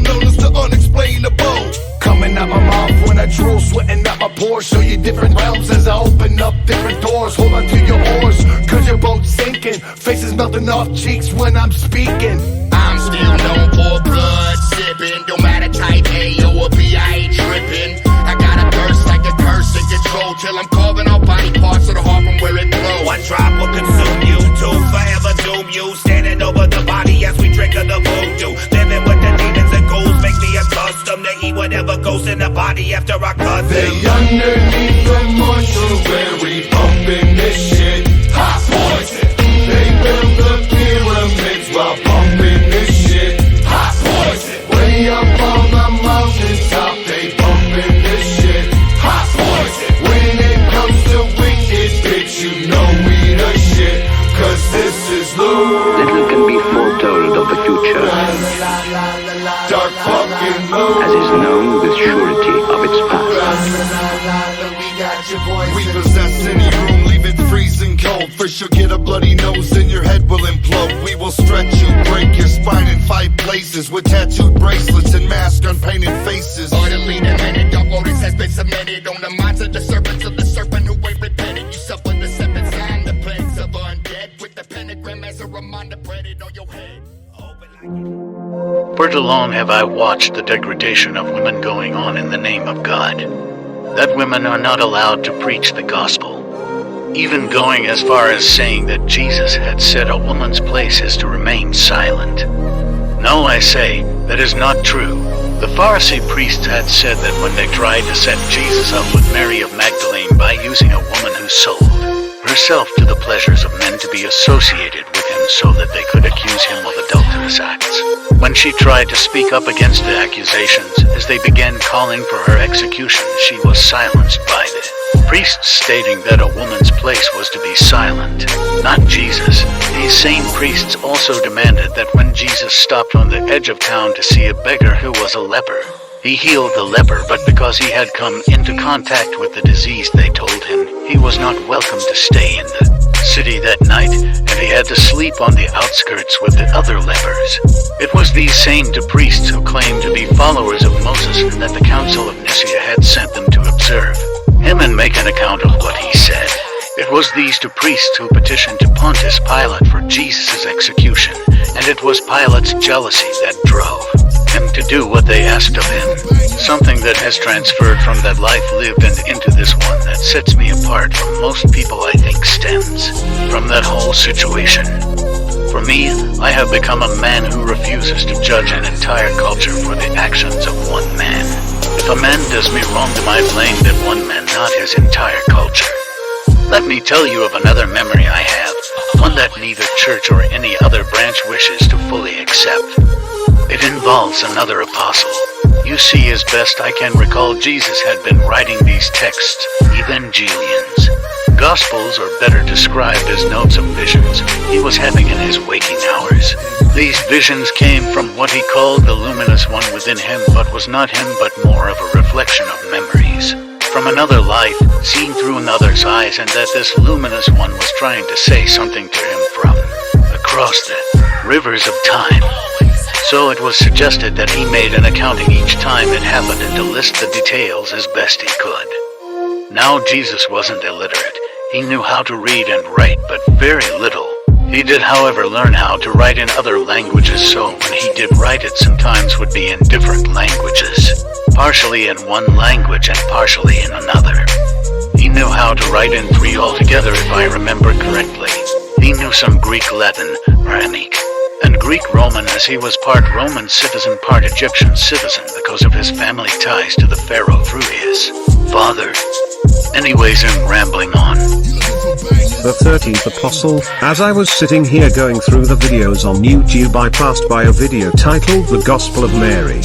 I'm known as the unexplainable. Coming out my mouth when I drool, sweating out my pores. Show you different realms as I open up different doors. Hold on to your oars, cause your boat's sinking. Faces melting off cheeks when I'm speaking. I'm still known for blood sipping. Don't matter type A or B, I ain't tripping. I got a thirst like a curse in control, till I'm carving off body parts of the heart from where it flows. One drop will consume you, two forever doom you. Standing over the body as we drink of the voodoo. Living with the demons and ghouls make me accustomed to eat whatever goes in the body after I cut them. They underneath the mortuary, pumping this shit, hot poison. They build the pyramids while pumping this shit, hot poison. Way up on the mountaintop, they pumping this shit, hot poison. When it comes to wicked, bitch, you know we the shit, cause this is Lou. Little can be foretold of the future, Dark fucking moon, as is known with surety of its past. we possess any room, leave it freezing cold. First you'll get a bloody nose and your head will implode. We will stretch you, break your spine in 5 places, with tattooed bracelets and masks on painted faces. Orderly the minute, your orders has been submitted on the minds of the serpents of the serpent who ain't repented. You suffer the 7 sign, the plagues of undead, with the pentagram as a reminder printed on your head. For too long have I watched the degradation of women going on in the name of God. That women are not allowed to preach the gospel, even going as far as saying that Jesus had said a woman's place is to remain silent. No, I say, that is not true. The Pharisee priests had said that when they tried to set Jesus up with Mary of Magdalene by using a woman who sold herself to the pleasures of men to be associated with him so that they could accuse him of adulterous acts. When she tried to speak up against the accusations, as they began calling for her execution, she was silenced by the priests, stating that a woman's place was to be silent, not Jesus. These same priests also demanded that when Jesus stopped on the edge of town to see a beggar who was a leper, he healed the leper, but because he had come into contact with the disease, they told him he was not welcome to stay in the city that night, and he had to sleep on the outskirts with the other lepers. It was these same priests who claimed to be followers of Moses and that the Council of Nicaea had sent them to observe him and make an account of what he said. It was these 2 priests who petitioned to Pontius Pilate for Jesus' execution, and it was Pilate's jealousy that drove him to do what they asked of him. Something that has transferred from that life lived and into this one that sets me apart from most people, I think, stems from that whole situation. For me, I have become a man who refuses to judge an entire culture for the actions of one man. If a man does me wrong, do I blame that one man, not his entire culture? Let me tell you of another memory I have, one that neither church or any other branch wishes to fully accept. It involves another apostle. You see, as best I can recall, Jesus had been writing these texts, evangelions. Gospels are better described as notes of visions he was having in his waking hours. These visions came from what he called the luminous one within him, but was not him but more of a reflection of memories from another life, seen through another's eyes, and that this luminous one was trying to say something to him from across the rivers of time. So it was suggested that he made an accounting each time it happened and to list the details as best he could. Now Jesus wasn't illiterate. He knew how to read and write, but very little. He did, however, learn how to write in other languages, so when he did write, it sometimes would be in different languages, partially in one language and partially in another. He knew how to write in 3 altogether, if I remember correctly. He knew some Greek, Latin, Aramaic, and Greek Roman, as he was part Roman citizen, part Egyptian citizen because of his family ties to the Pharaoh through his father. Anyways, I'm rambling on. The 13th Apostle. As I was sitting here going through the videos on YouTube, I passed by a video titled The Gospel of Mary.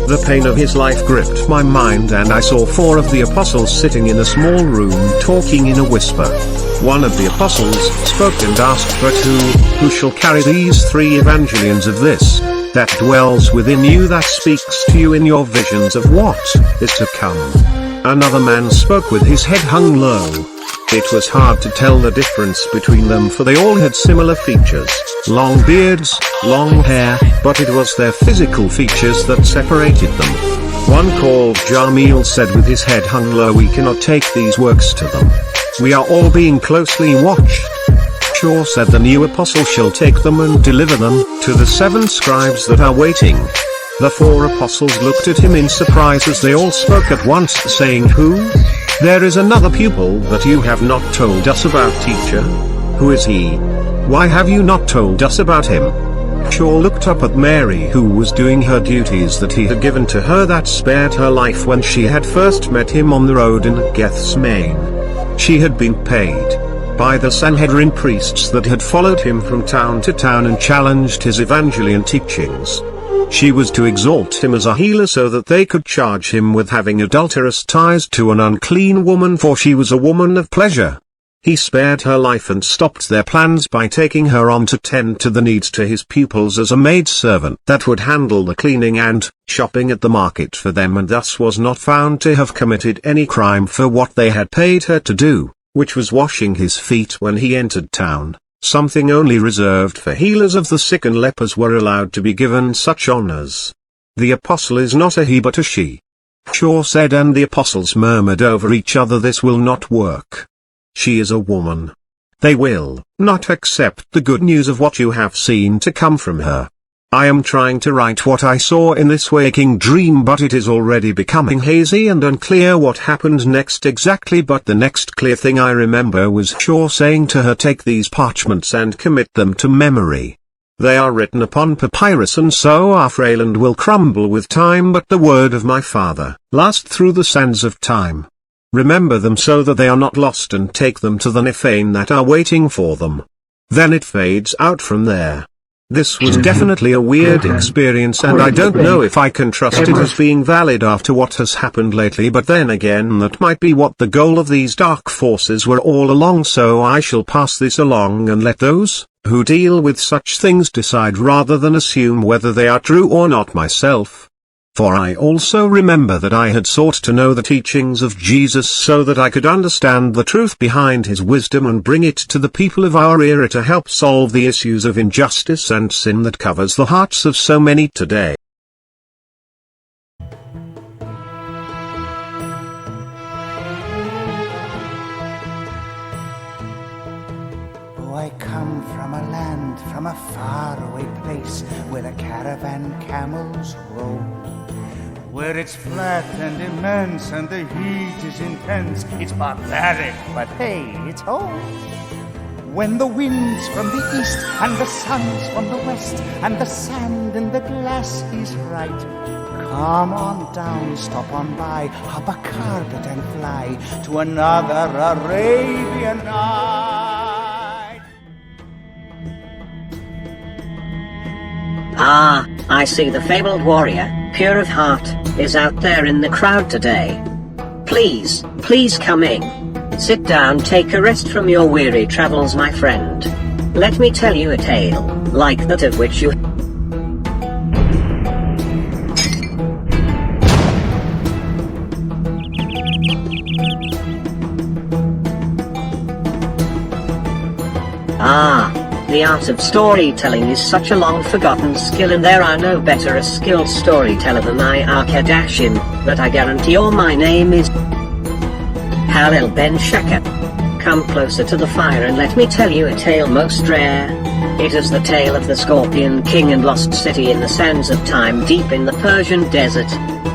The pain of his life gripped my mind, and I saw 4 of the apostles sitting in a small room talking in a whisper. One of the apostles spoke and asked, "But who shall carry these 3 evangelions of this that dwells within you, that speaks to you in your visions of what is to come?" Another man spoke with his head hung low. It was hard to tell the difference between them, for they all had similar features: long beards, long hair, but it was their physical features that separated them. One called Jamil said with his head hung low, "We cannot take these works to them. We are all being closely watched." Shaw said, "The new apostle shall take them and deliver them to the 7 scribes that are waiting." The 4 apostles looked at him in surprise as they all spoke at once, saying, "Who? There is another pupil that you have not told us about, teacher. Who is he? Why have you not told us about him?" Shaw looked up at Mary, who was doing her duties that he had given to her that spared her life when she had first met him on the road in Gethsemane. She had been paid by the Sanhedrin priests that had followed him from town to town and challenged his evangelion teachings. She was to exalt him as a healer so that they could charge him with having adulterous ties to an unclean woman, for she was a woman of pleasure. He spared her life and stopped their plans by taking her on to tend to the needs to his pupils as a maidservant that would handle the cleaning and shopping at the market for them, and thus was not found to have committed any crime for what they had paid her to do, which was washing his feet when he entered town. Something only reserved for healers of the sick and lepers were allowed to be given such honors. The apostle is not a he but a she. Shaw said, and the apostles murmured over each other, "This will not work. She is a woman. They will not accept the good news of what you have seen to come from her." I am trying to write what I saw in this waking dream, but it is already becoming hazy and unclear what happened next exactly. But the next clear thing I remember was Shaw saying to her, "Take these parchments and commit them to memory. They are written upon papyrus and so are frail and will crumble with time, but the word of my Father lasts through the sands of time. Remember them so that they are not lost, and take them to the Nephilim that are waiting for them." Then it fades out from there. This was definitely a weird experience, and I don't know if I can trust it as being valid after what has happened lately, but then again that might be what the goal of these dark forces were all along, so I shall pass this along and let those who deal with such things decide rather than assume whether they are true or not myself. For I also remember that I had sought to know the teachings of Jesus so that I could understand the truth behind his wisdom and bring it to the people of our era to help solve the issues of injustice and sin that covers the hearts of so many today. Oh, I come from a land, from a faraway place, where the caravan camels roam, where it's flat and immense and the heat is intense. It's barbaric, but hey, it's home. When the wind's from the east and the sun's from the west and the sand in the glass is right, come on down, stop on by, hop a carpet and fly to another Arabian night. Ah, I see the fabled warrior, pure of heart, is out there in the crowd today. Please, please come in. Sit down, take a rest from your weary travels, my friend. Let me tell you a tale, like that of which you... Ah, the art of storytelling is such a long-forgotten skill, and there are no better a skilled storyteller than I, Arkadashim, but I guarantee all my name is Halil Ben Shaka. Come closer to the fire and let me tell you a tale most rare. It is the tale of the Scorpion King and lost city in the sands of time deep in the Persian desert.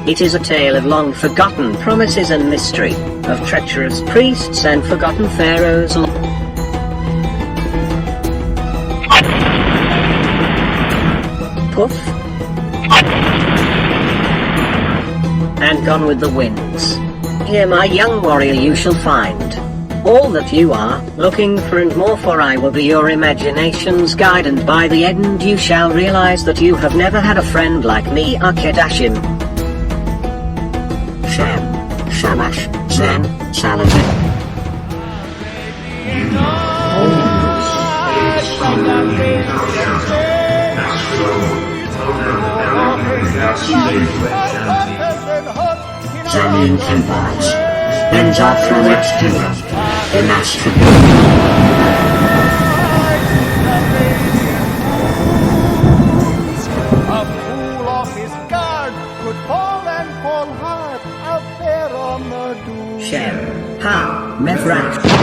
It is a tale of long-forgotten promises and mystery, of treacherous priests and forgotten pharaohs. Poof. And gone with the winds. Here, my young warrior, you shall find all that you are looking for and more, for I will be your imagination's guide, and by the end you shall realize that you have never had a friend like me, Akedashim. Sham, Shamash, Zan, Saladin. Zanian Temples. Ends up from next to A fool off his guard could fall and fall hard. A fair on the doom. Share. Ha. Mevrat.